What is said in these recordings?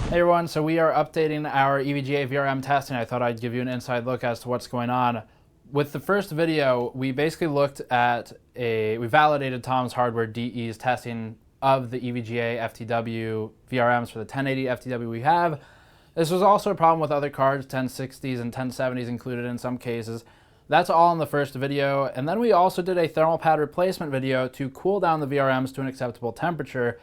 Hey everyone, so we are updating our EVGA VRM testing. I thought I'd give you an inside look as to what's going on. With the first video, we basically looked at we validated Tom's Hardware DE's testing of the EVGA FTW VRMs for the 1080 FTW we have. This was also a problem with other cards, 1060s and 1070s included in some cases. That's all in the first video. And then we also did a thermal pad replacement video to cool down the VRMs to an acceptable temperature.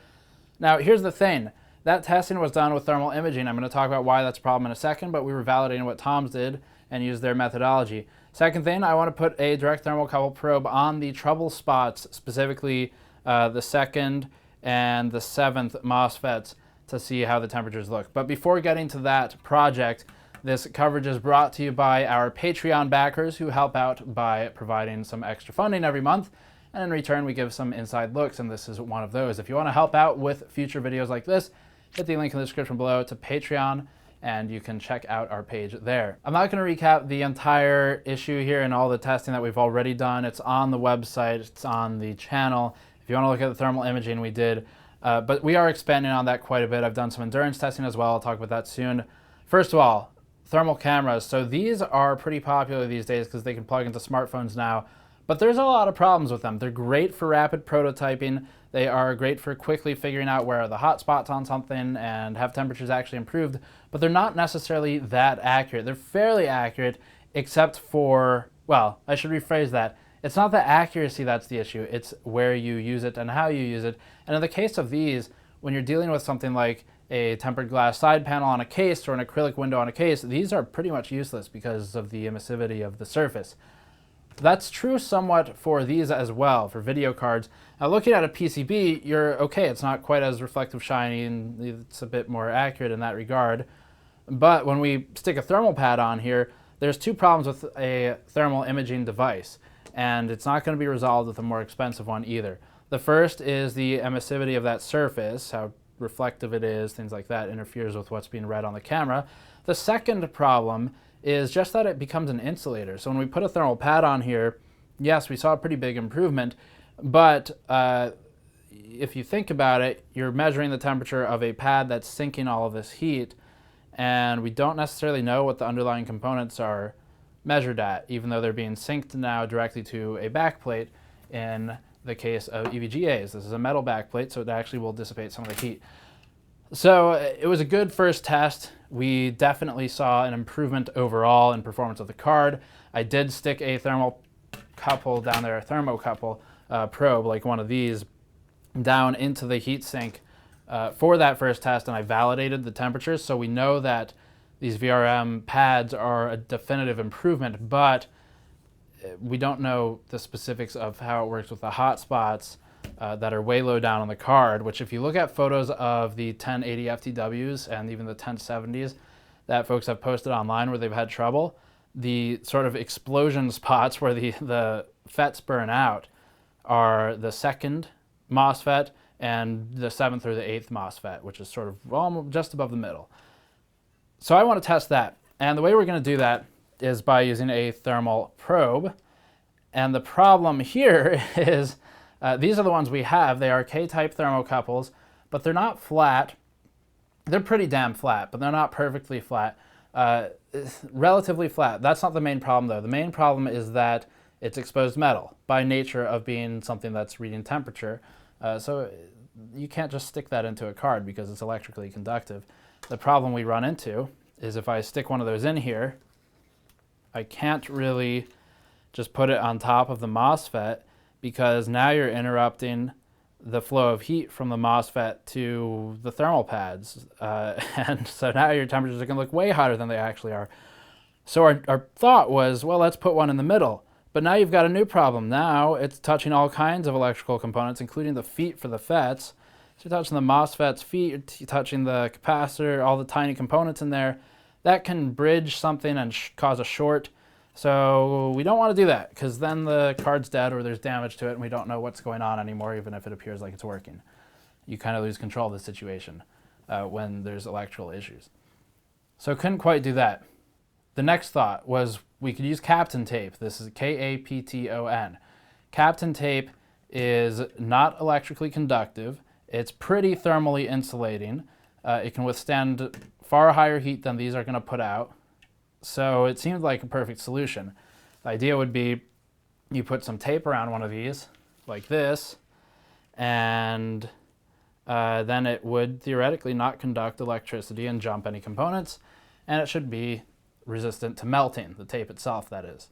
Now, here's the thing. That testing was done with thermal imaging. I'm going to talk about why that's a problem in a second, but we were validating what Tom's did and used their methodology. Second thing, I want to put a direct thermocouple probe on the trouble spots, specifically the second and the seventh MOSFETs, to see how the temperatures look. But before getting to that project, this coverage is brought to you by our Patreon backers who help out by providing some extra funding every month. And in return, we give some inside looks, and this is one of those. If you want to help out with future videos like this, hit the link in the description below to Patreon, and you can check out our page there. I'm not going to recap the entire issue here and all the testing that we've already done. It's on the website. It's on the channel. If you want to look at the thermal imaging we did, but we are expanding on that quite a bit. I've done some endurance testing as well. I'll talk about that soon. First of all, thermal cameras. So these are pretty popular these days because they can plug into smartphones now. But there's a lot of problems with them. They're great for rapid prototyping. They are great for quickly figuring out where are the hot spots on something and have temperatures actually improved, but they're not necessarily that accurate. They're fairly accurate, except for, well, I should rephrase that. It's not the accuracy that's the issue. It's where you use it and how you use it. And in the case of these, when you're dealing with something like a tempered glass side panel on a case or an acrylic window on a case, these are pretty much useless because of the emissivity of the surface. That's true somewhat for these as well, for video cards. Now looking at a PCB, you're okay, it's not quite as reflective shiny and it's a bit more accurate in that regard. But when we stick a thermal pad on here, there's two problems with a thermal imaging device, and it's not going to be resolved with a more expensive one either. The first is the emissivity of that surface, how reflective it is, things like that, interferes with what's being read on the camera. The second problem is just that it becomes an insulator. So when we put a thermal pad on here, yes, we saw a pretty big improvement, but if you think about it, you're measuring the temperature of a pad that's sinking all of this heat, and we don't necessarily know what the underlying components are measured at, even though they're being synced now directly to a backplate in the case of EVGAs. This is a metal backplate, so it actually will dissipate some of the heat. So it was a good first test. We definitely saw an improvement overall in performance of the card. I did stick a thermocouple down there, a thermocouple probe, like one of these, down into the heatsink for that first test, and I validated the temperatures. So we know that these VRM pads are a definitive improvement, but we don't know the specifics of how it works with the hot spots that are way low down on the card, which if you look at photos of the 1080 FTWs and even the 1070s that folks have posted online where they've had trouble, the sort of explosion spots where the FETs burn out are the second MOSFET and the seventh or the eighth MOSFET, which is sort of almost just above the middle. So I want to test that. And the way we're going to do that is by using a thermal probe. And the problem here is these are the ones we have. They are K-type thermocouples, but they're not flat. They're pretty damn flat, but they're not perfectly flat. Relatively flat. That's not the main problem, though. The main problem is that it's exposed metal by nature of being something that's reading temperature. So you can't just stick that into a card because it's electrically conductive. The problem we run into is if I stick one of those in here, I can't really just put it on top of the MOSFET, because now you're interrupting the flow of heat from the MOSFET to the thermal pads. And so now your temperatures are going to look way hotter than they actually are. So our thought was, well, let's put one in the middle. But now you've got a new problem. Now it's touching all kinds of electrical components, including the feet for the FETs. So you're touching the MOSFET's feet, you're touching the capacitor, all the tiny components in there. That can bridge something and cause a short. So we don't want to do that, because then the card's dead or there's damage to it and we don't know what's going on anymore, even if it appears like it's working. You kind of lose control of the situation when there's electrical issues. So couldn't quite do that. The next thought was we could use Kapton tape. This is Kapton. Kapton tape is not electrically conductive. It's pretty thermally insulating. It can withstand far higher heat than these are going to put out. So it seemed like a perfect solution. The idea would be you put some tape around one of these, like this, and then it would theoretically not conduct electricity and jump any components, and it should be resistant to melting, the tape itself, that is.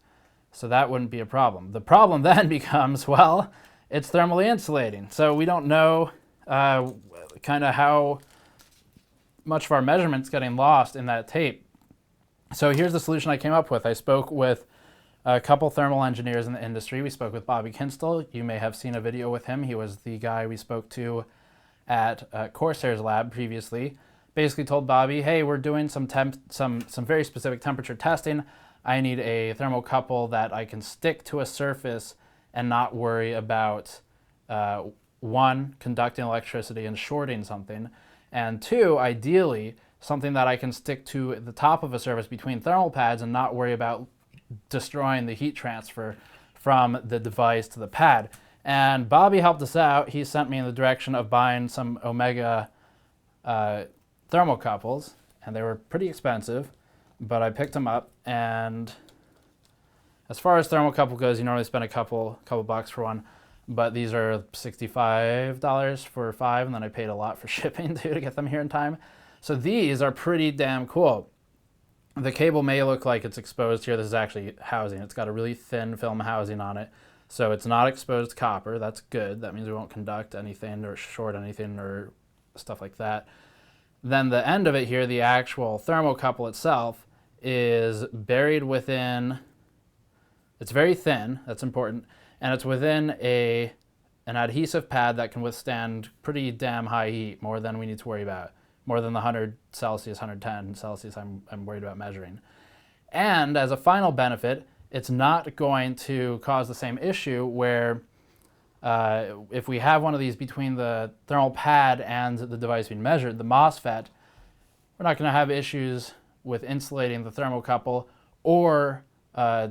So that wouldn't be a problem. The problem then becomes, well, it's thermally insulating. So we don't know kind of how much of our measurement's getting lost in that tape. So here's the solution I came up with. I spoke with a couple thermal engineers in the industry. We spoke with Bobby Kinstall. You may have seen a video with him. He was the guy we spoke to at Corsair's lab previously. Basically told Bobby, hey, we're doing some very specific temperature testing. I need a thermocouple that I can stick to a surface and not worry about, one, conducting electricity and shorting something, and two, ideally, something that I can stick to the top of a surface between thermal pads and not worry about destroying the heat transfer from the device to the pad. And Bobby helped us out. He sent me in the direction of buying some Omega thermocouples, and they were pretty expensive, but I picked them up. And as far as thermocouple goes, you normally spend a couple bucks for one, but these are $65 for 5, and then I paid a lot for shipping too to get them here in time. So these are pretty damn cool. The cable may look like it's exposed here. This is actually housing. It's got a really thin film housing on it, so it's not exposed copper. That's good. That means we won't conduct anything or short anything or stuff like that. Then the end of it here, the actual thermocouple itself, is buried within, it's very thin, that's important, and it's within an adhesive pad that can withstand pretty damn high heat, more than we need to worry about. More than the 100 Celsius, 110 Celsius I'm worried about measuring. And as a final benefit, it's not going to cause the same issue where if we have one of these between the thermal pad and the device being measured, the MOSFET, we're not going to have issues with insulating the thermocouple or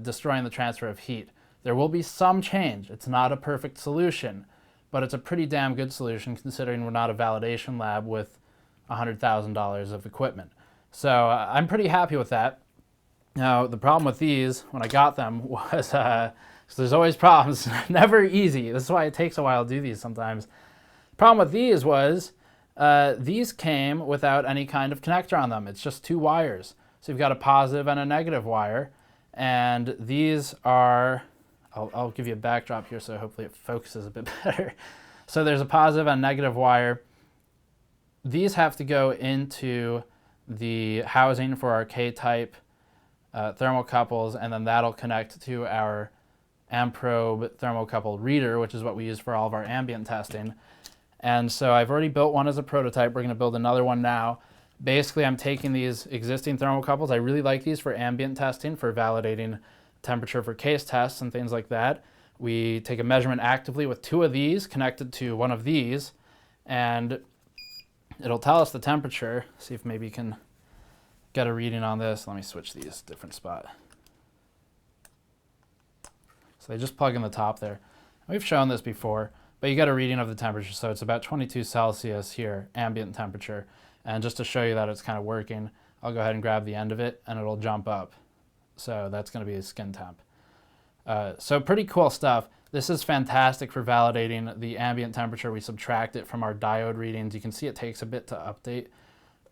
destroying the transfer of heat. There will be some change. It's not a perfect solution, but it's a pretty damn good solution considering we're not a validation lab with $100,000 of equipment. So I'm pretty happy with that. Now, the problem with these, when I got them, was, so there's always problems, never easy. This is why it takes a while to do these sometimes. The problem with these was, these came without any kind of connector on them. It's just 2 wires. So you've got a positive and a negative wire, and these are, I'll give you a backdrop here so hopefully it focuses a bit better. So there's a positive and negative wire. These have to go into the housing for our K-type thermocouples, and then that'll connect to our Amprobe thermocouple reader, which is what we use for all of our ambient testing. And so I've already built one as a prototype. We're going to build another one now. Basically, I'm taking these existing thermocouples. I really like these for ambient testing, for validating temperature for case tests and things like that. We take a measurement actively with 2 of these connected to one of these, and it'll tell us the temperature. See if maybe you can get a reading on this. Let me switch these, different spot. So they just plug in the top there. We've shown this before, but you get a reading of the temperature. So it's about 22 Celsius here, ambient temperature. And just to show you that it's kind of working, I'll go ahead and grab the end of it and it'll jump up. So that's going to be a skin temp. So pretty cool stuff. This is fantastic for validating the ambient temperature. We subtract it from our diode readings. You can see it takes a bit to update,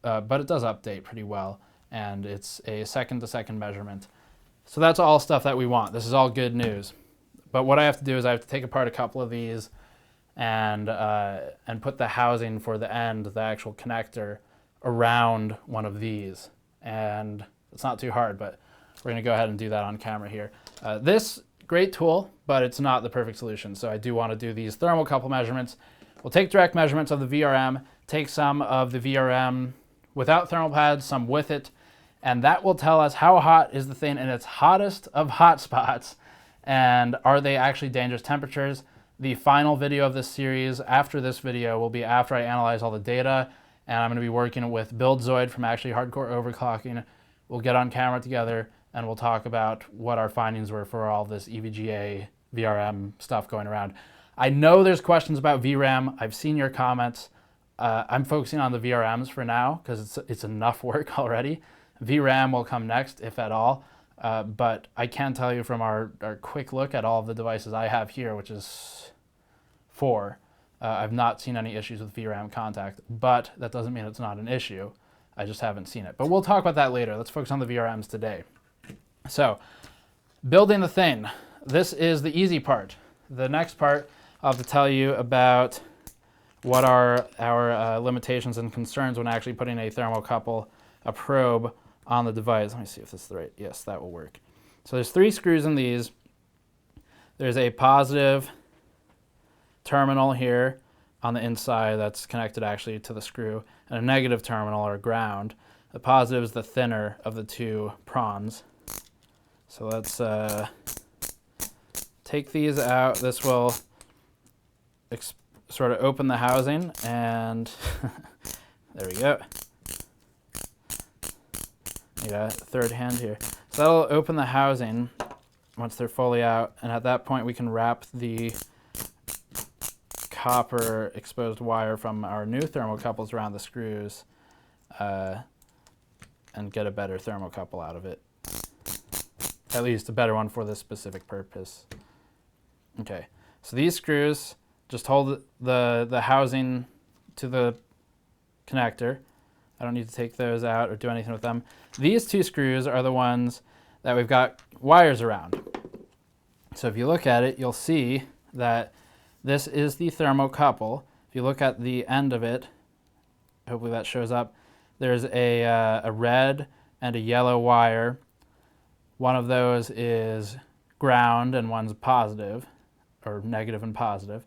but it does update pretty well. And it's a second-to-second measurement. So that's all stuff that we want. This is all good news. But what I have to do is I have to take apart a couple of these and put the housing for the end, the actual connector, around one of these. And it's not too hard, but we're going to go ahead and do that on camera here. This great tool, but it's not the perfect solution. So I do want to do these thermocouple measurements. We'll take direct measurements of the VRM, take some of the VRM without thermal pads, some with it, and that will tell us how hot is the thing in its hottest of hot spots, and are they actually dangerous temperatures. The final video of this series after this video will be after I analyze all the data, and I'm going to be working with BuildZoid from Actually Hardcore Overclocking. We'll get on camera together and we'll talk about what our findings were for all this EVGA VRM stuff going around. I know there's questions about VRAM. I've seen your comments. I'm focusing on the VRMs for now because it's enough work already. VRAM will come next, if at all. But I can tell you from our quick look at all of the devices I have here, which is 4, I've not seen any issues with VRAM contact, but that doesn't mean it's not an issue. I just haven't seen it. But we'll talk about that later. Let's focus on the VRMs today. So, building the thing. This is the easy part. The next part, I'll have to tell you about what are our limitations and concerns when actually putting a thermocouple, a probe, on the device. Let me see if this is right. Yes, that will work. So there's 3 screws in these. There's a positive terminal here on the inside that's connected actually to the screw, and a negative terminal or ground. The positive is the thinner of the 2 prongs. So let's take these out. This will sort of open the housing, and there we go. You got a third hand here. So that'll open the housing once they're fully out, and at that point we can wrap the copper exposed wire from our new thermocouples around the screws and get a better thermocouple out of it. At least a better one for this specific purpose. Okay, so these screws just hold the housing to the connector. I don't need to take those out or do anything with them. These 2 screws are the ones that we've got wires around. So if you look at it, you'll see that this is the thermocouple. If you look at the end of it, hopefully that shows up, there's a red and a yellow wire. One of those is ground and one's positive, or negative and positive.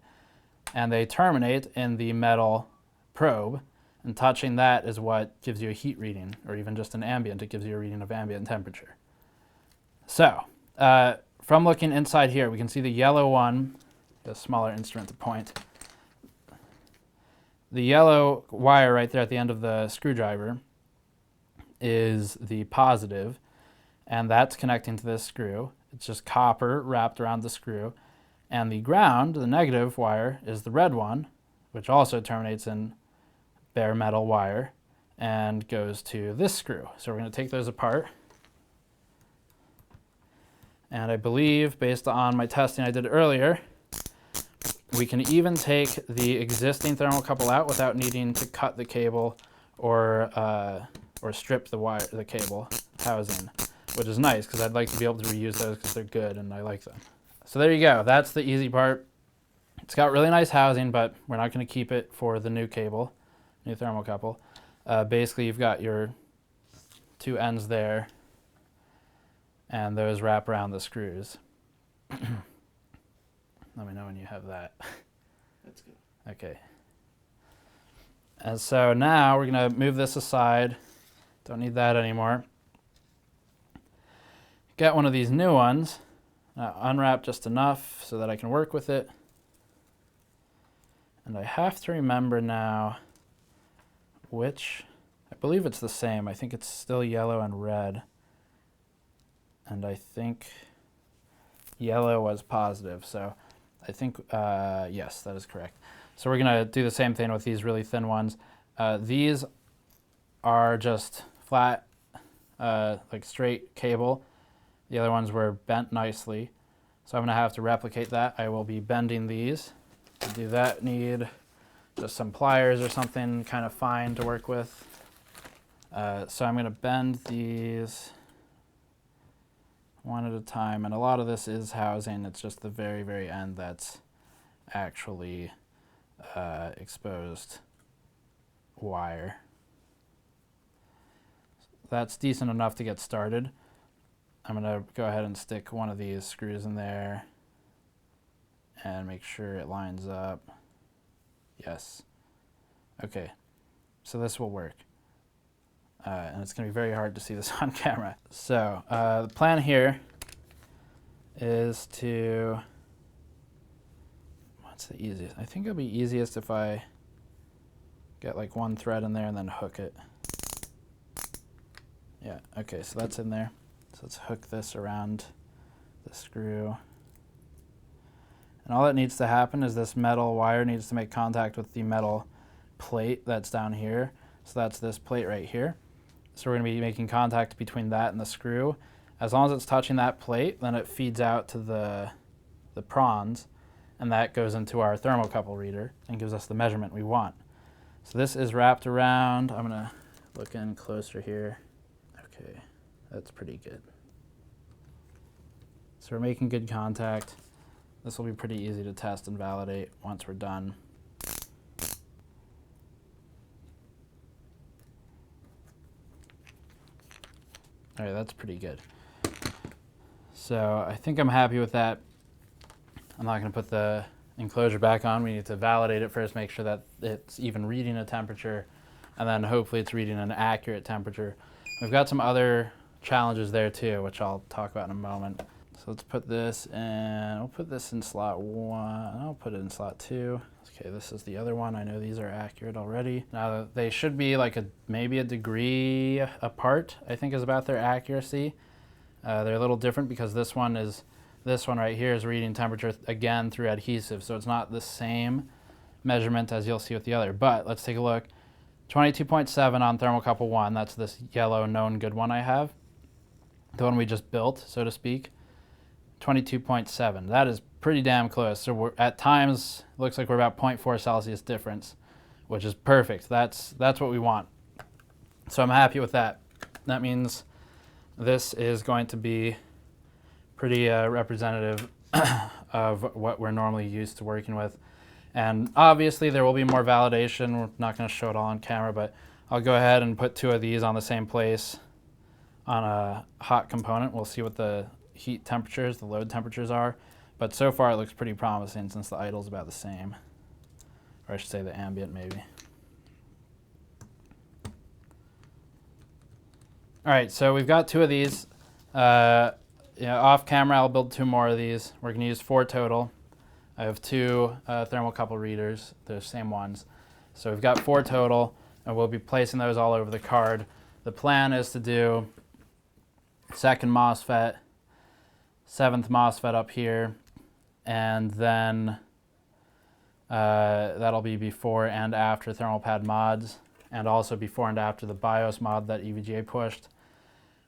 And they terminate in the metal probe. And touching that is what gives you a heat reading, or even just an ambient. It gives you a reading of ambient temperature. So, from looking inside here, we can see the yellow one, the smaller instrument to point. The yellow wire right there at the end of the screwdriver is the positive, and that's connecting to this screw. It's just copper wrapped around the screw. And the ground, the negative wire, is the red one, which also terminates in bare metal wire and goes to this screw. So we're going to take those apart. And I believe, based on my testing I did earlier, we can even take the existing thermocouple out without needing to cut the cable or strip the cable housing, which is nice because I'd like to be able to reuse those because they're good and I like them. So there you go. That's the easy part. It's got really nice housing, but we're not going to keep it for the new cable. New thermocouple. Basically, you've got your 2 ends there, and those wrap around the screws. Let me know when you have that. That's good. Okay. And so now we're going to move this aside. Don't need that anymore. Get one of these new ones. Unwrap just enough so that I can work with it. And I have to remember now which, I believe it's the same. I think it's still yellow and red. And I think yellow was positive. So I think, yes, that is correct. So we're going to do the same thing with these really thin ones. These are just flat, like straight cable. The other ones were bent nicely. So I'm going to have to replicate that. I will be bending these. To do that, need just some pliers or something kind of fine to work with. So I'm going to bend these one at a time, and a lot of this is housing. It's just the very, very end that's actually exposed wire. That's decent enough to get started. I'm going to go ahead and stick one of these screws in there and make sure it lines up. Yes. Okay, so this will work. And it's going to be very hard to see this on camera. So the plan here is to, what's the easiest? I think it'll be easiest if I get like one thread in there and then hook it. Yeah, okay, so that's in there. So let's hook this around the screw. And all that needs to happen is this metal wire needs to make contact with the metal plate that's down here. So that's this plate right here. So we're going to be making contact between that and the screw. As long as it's touching that plate, then it feeds out to the prongs, and that goes into our thermocouple reader and gives us the measurement we want. So this is wrapped around. I'm going to look in closer here. Okay, that's pretty good. So we're making good contact. This will be pretty easy to test and validate once we're done. All right, that's pretty good. So I think I'm happy with that. I'm not going to put the enclosure back on. We need to validate it first, make sure that it's even reading a temperature, and then hopefully it's reading an accurate temperature. We've got some other challenges there too, which I'll talk about in a moment. So let's put this in, we'll put this in slot 1, I'll put it in slot 2. Okay, this is the other one. I know these are accurate already. Now they should be like maybe a degree apart, I think is about their accuracy. They're a little different because this one right here is reading temperature again through adhesive, so it's not the same measurement as you'll see with the other. But let's take a look. 22.7 on thermocouple 1, that's this yellow known good one I have. The one we just built, so to speak. 22.7. That is pretty damn close. So we're, at times, looks like we're about 0.4 Celsius difference, which is perfect. That's what we want. So I'm happy with that. That means this is going to be pretty representative of what we're normally used to working with. And obviously there will be more validation. We're not going to show it all on camera, but I'll go ahead and put 2 of these on the same place on a hot component. We'll see what the heat temperatures, the load temperatures are, but so far it looks pretty promising since the idle's about the same, or I should say the ambient maybe. All right, so we've got 2 of these. Off camera I'll build 2 more of these. We're going to use 4 total. I have 2 thermocouple readers, the same ones. So we've got 4 total, and we'll be placing those all over the card. The plan is to do 2nd MOSFET, 7th MOSFET up here, and then that'll be before and after thermal pad mods, and also before and after the BIOS mod that EVGA pushed.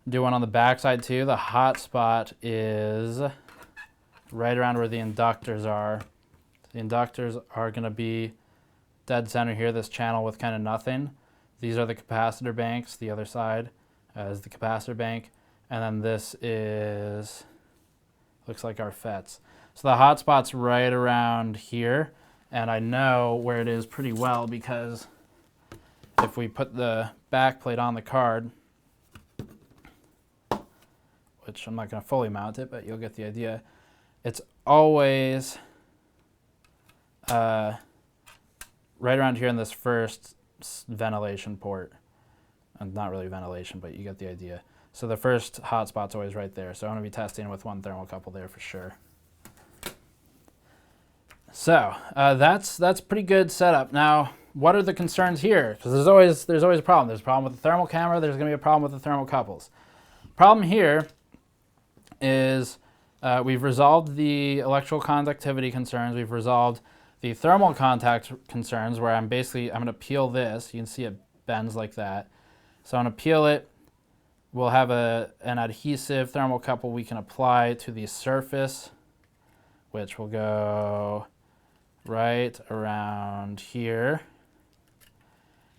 Do one on the backside too. The hot spot is right around where the inductors are. The inductors are going to be dead center here, this channel with kind of nothing. These are the capacitor banks. The other side is the capacitor bank, and then this is, looks like our FETs. So the hot spot's right around here, and I know where it is pretty well because if we put the back plate on the card, which I'm not going to fully mount it, but you'll get the idea, it's always right around here in this first ventilation port. And not really ventilation, but you get the idea. So the first hot spot's always right there. So I'm going to be testing with 1 thermocouple there for sure. So that's pretty good setup. Now, what are the concerns here? Because there's always a problem. There's a problem with the thermal camera. There's going to be a problem with the thermocouples. Problem here is we've resolved the electrical conductivity concerns. We've resolved the thermal contact concerns where I'm going to peel this. You can see it bends like that. So I'm going to peel it. We'll have an adhesive thermocouple we can apply to the surface, which will go right around here.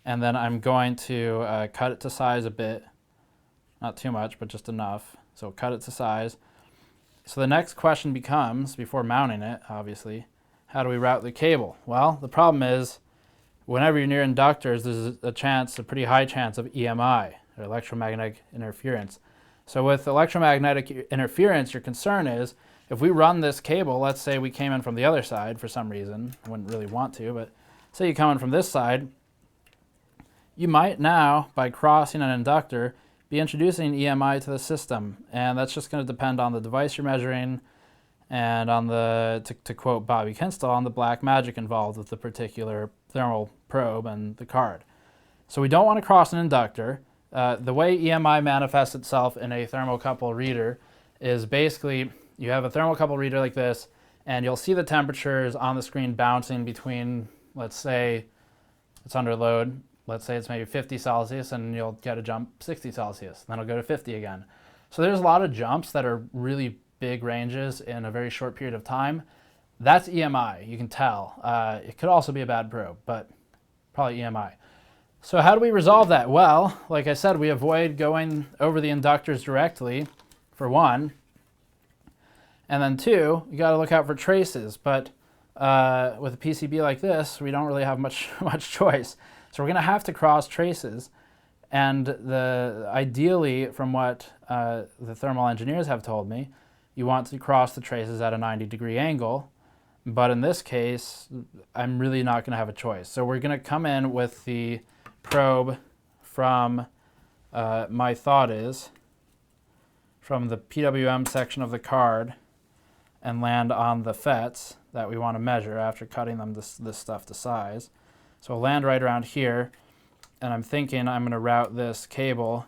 And then I'm going to cut it to size a bit. Not too much, but just enough. So cut it to size. So the next question becomes, before mounting it, obviously, how do we route the cable? Well, the problem is, whenever you're near inductors, there's a pretty high chance of EMI, or electromagnetic interference. So with electromagnetic interference, your concern is, if we run this cable, let's say we came in from the other side for some reason, I wouldn't really want to, but say you come in from this side, you might now, by crossing an inductor, be introducing EMI to the system, and that's just going to depend on the device you're measuring and on the, to quote Bobby Kinstall, on the black magic involved with the particular thermal probe and the card. So we don't want to cross an inductor. The way EMI manifests itself in a thermocouple reader is basically you have a thermocouple reader like this, and you'll see the temperatures on the screen bouncing between, let's say, it's under load. Let's say it's maybe 50 Celsius and you'll get a jump 60 Celsius. Then it'll go to 50 again. So there's a lot of jumps that are really big ranges in a very short period of time. That's EMI, you can tell. It could also be a bad probe, but probably EMI. So how do we resolve that? Well, like I said, we avoid going over the inductors directly, for one. And then two, you gotta look out for traces. But with a PCB like this, we don't really have much choice. So we're gonna have to cross traces. And ideally, from what the thermal engineers have told me, you want to cross the traces at a 90-degree angle. But in this case, I'm really not gonna have a choice. So we're gonna come in with the probe from, my thought is, from the PWM section of the card and land on the FETs that we want to measure after cutting them this stuff to size. So I'll land right around here, and I'm thinking I'm going to route this cable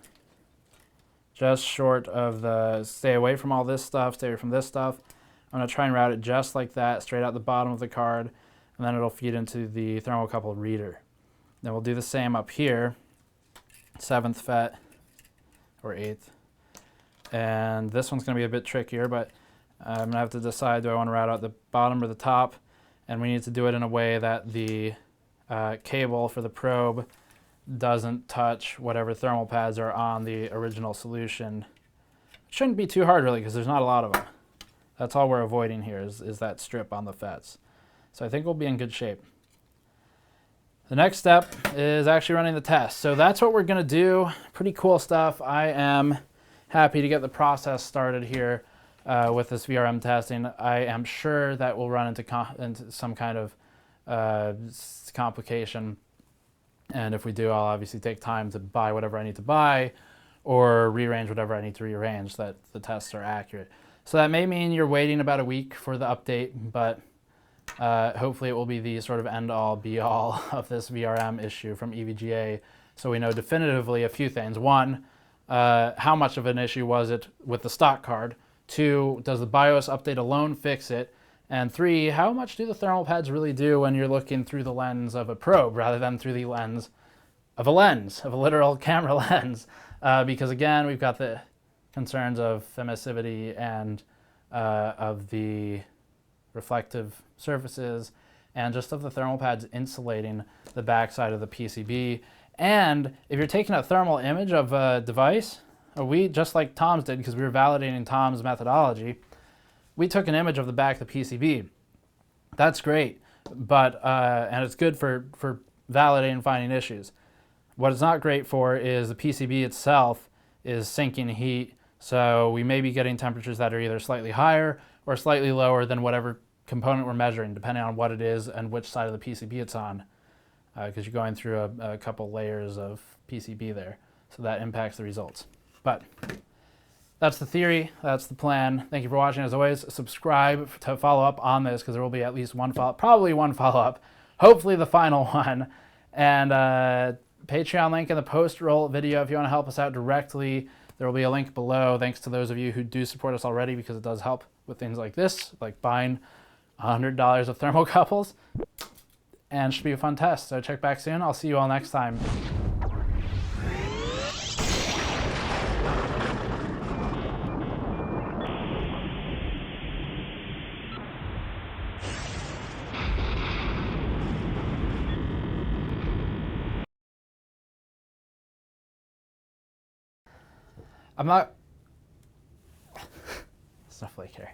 just short of the, stay away from all this stuff, stay away from this stuff. I'm going to try and route it just like that, straight out the bottom of the card, and then it'll feed into the thermocouple reader. Then we'll do the same up here, 7th FET or 8th. And this one's going to be a bit trickier, but I'm going to have to decide, do I want to route out the bottom or the top? And we need to do it in a way that the cable for the probe doesn't touch whatever thermal pads are on the original solution. It shouldn't be too hard, really, because there's not a lot of them. That's all we're avoiding here is that strip on the FETs. So I think we'll be in good shape. The next step is actually running the test. So that's what we're going to do. Pretty cool stuff. I am happy to get the process started here with this VRM testing. I am sure that we'll run into some kind of complication, and if we do, I'll obviously take time to buy whatever I need to buy or rearrange whatever I need to rearrange so that the tests are accurate. So that may mean you're waiting about a week for the update, but hopefully it will be the sort of end-all be-all of this VRM issue from EVGA, so we know definitively a few things. One, how much of an issue was it with the stock card? 2, does the BIOS update alone fix it? And 3, how much do the thermal pads really do when you're looking through the lens of a probe rather than through the lens, of a literal camera lens? Because again, we've got the concerns of emissivity and of the reflective surfaces and just of the thermal pads insulating the backside of the PCB. And if you're taking a thermal image of a device, we, just like Tom's did, because we were validating Tom's methodology, we took an image of the back of the PCB. That's great, but and it's good for validating and finding issues. What it's not great for is the PCB itself is sinking heat, so we may be getting temperatures that are either slightly higher or slightly lower than whatever component we're measuring, depending on what it is and which side of the PCB it's on, because you're going through a couple layers of PCB there, so that impacts the results. But that's the theory, that's the plan. Thank you for watching. As always, subscribe to follow up on this, because there will be at least one follow-up, probably one follow-up, hopefully the final one. And Patreon link in the post-roll video if you want to help us out directly. There will be a link below. Thanks to those of you who do support us already, because it does help with things like this, like buying $100 of thermocouples. And it should be a fun test. So check back soon. I'll see you all next time. I'm not... It's not flake here.